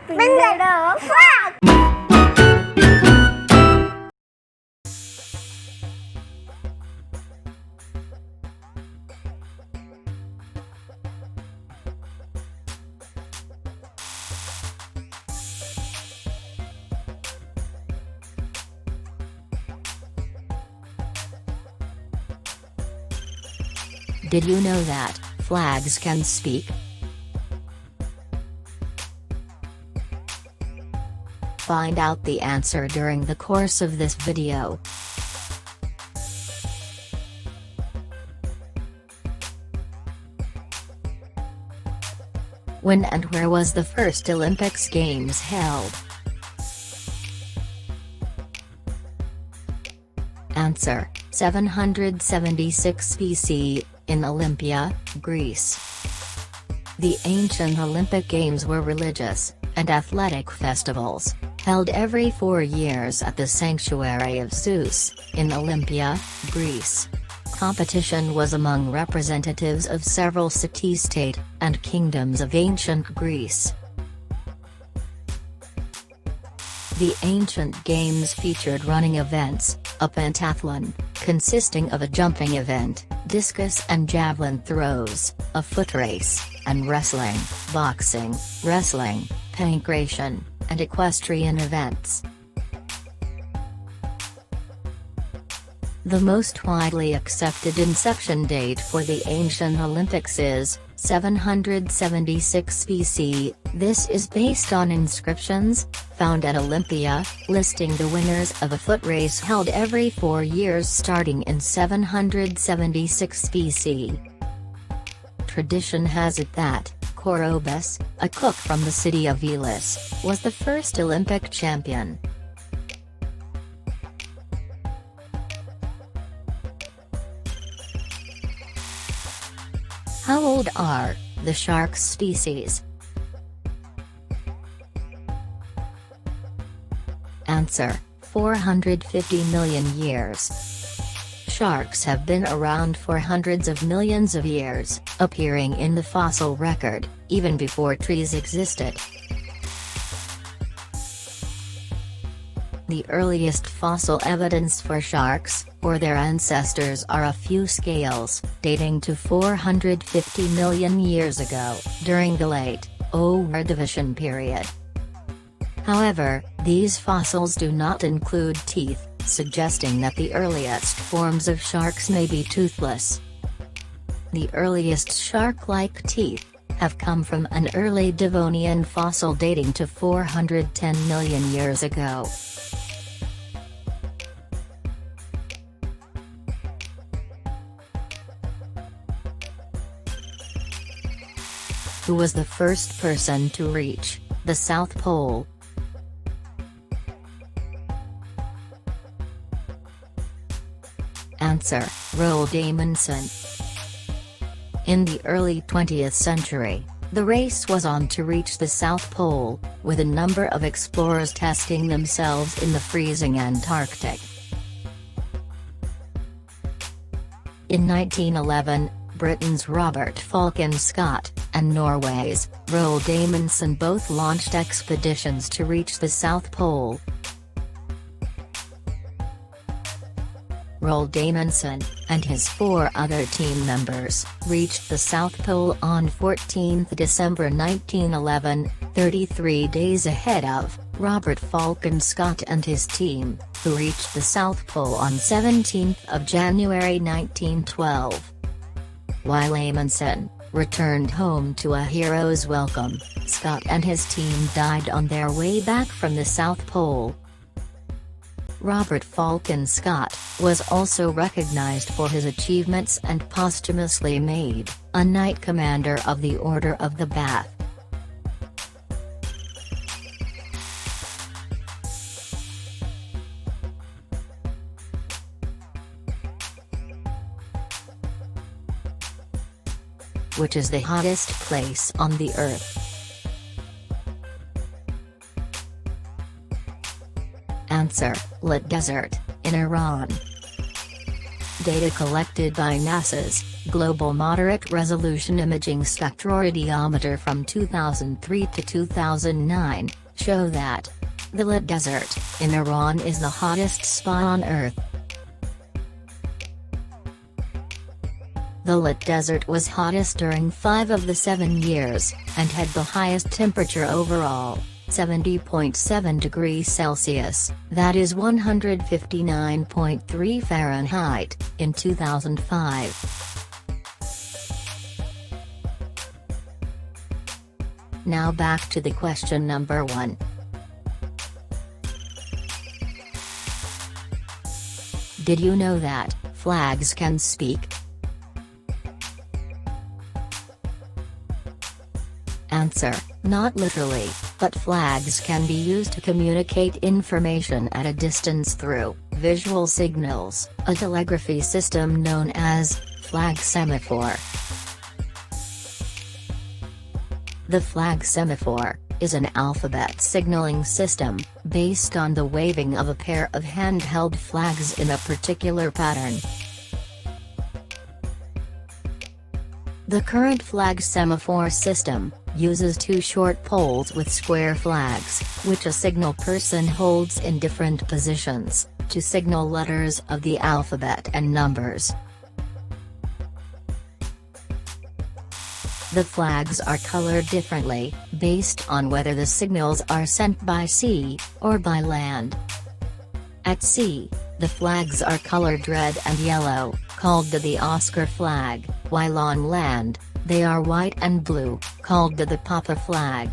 Finger frog. Did you know that flags can speak? Find out the answer during the course of this video. When and where was the first Olympics Games held? Answer: 776 BC, in Olympia, Greece. The ancient Olympic Games were religious and athletic festivals, held every 4 years at the sanctuary of Zeus, in Olympia, Greece. Competition was among representatives of several city-state and kingdoms of ancient Greece. The ancient games featured running events, a pentathlon, consisting of a jumping event, discus and javelin throws, a foot race, and wrestling, boxing, wrestling, pankration, and equestrian events. The most widely accepted inception date for the ancient Olympics is 776 BC. This is based on inscriptions found at Olympia, listing the winners of a foot race held every 4 years starting in 776 BC. Tradition has it that Corobus, a cook from the city of Elis, was the first Olympic champion. How old are the shark species? Answer: 450 million years. Sharks have been around for hundreds of millions of years, appearing in the fossil record, even before trees existed. The earliest fossil evidence for sharks, or their ancestors, are a few scales, dating to 450 million years ago, during the late Ordovician period. However, these fossils do not include teeth, suggesting that the earliest forms of sharks may be toothless. The earliest shark-like teeth have come from an early Devonian fossil dating to 410 million years ago. Who was the first person to reach the South Pole? Answer: Roald Amundsen. In the early 20th century, the race was on to reach the South Pole, with a number of explorers testing themselves in the freezing Antarctic. In 1911, Britain's Robert Falcon Scott and Norway's Roald Amundsen both launched expeditions to reach the South Pole. Roald Amundsen, and his 4 other team members, reached the South Pole on 14 December 1911, 33 days ahead of Robert Falcon Scott and his team, who reached the South Pole on 17 January 1912. While Amundsen returned home to a hero's welcome, Scott and his team died on their way back from the South Pole. Robert Falcon Scott was also recognized for his achievements and posthumously made a Knight Commander of the Order of the Bath. Which is the hottest place on the Earth? Answer: Lat Desert, in Iran. Data collected by NASA's Global Moderate Resolution Imaging Spectroradiometer from 2003 to 2009, show that the Lit Desert, in Iran is the hottest spot on Earth. The Lit Desert was hottest during 5 of the 7 years, and had the highest temperature overall, 70.7 degrees Celsius, that is 159.3 Fahrenheit, in 2005. Now back to the question number 1. Did you know that flags can speak? Answer: not literally, but flags can be used to communicate information at a distance through visual signals, a telegraphy system known as flag semaphore. The flag semaphore is an alphabet signaling system, based on the waving of a pair of handheld flags in a particular pattern. The current flag semaphore system uses 2 short poles with square flags, which a signal person holds in different positions, to signal letters of the alphabet and numbers. The flags are colored differently, based on whether the signals are sent by sea, or by land. At sea, the flags are colored red and yellow, called the Oscar flag, while on land, they are white and blue, called the Papa flag.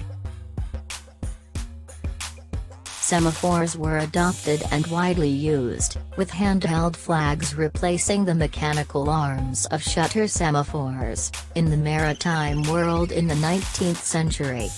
Semaphores were adopted and widely used, with handheld flags replacing the mechanical arms of shutter semaphores, in the maritime world in the 19th century.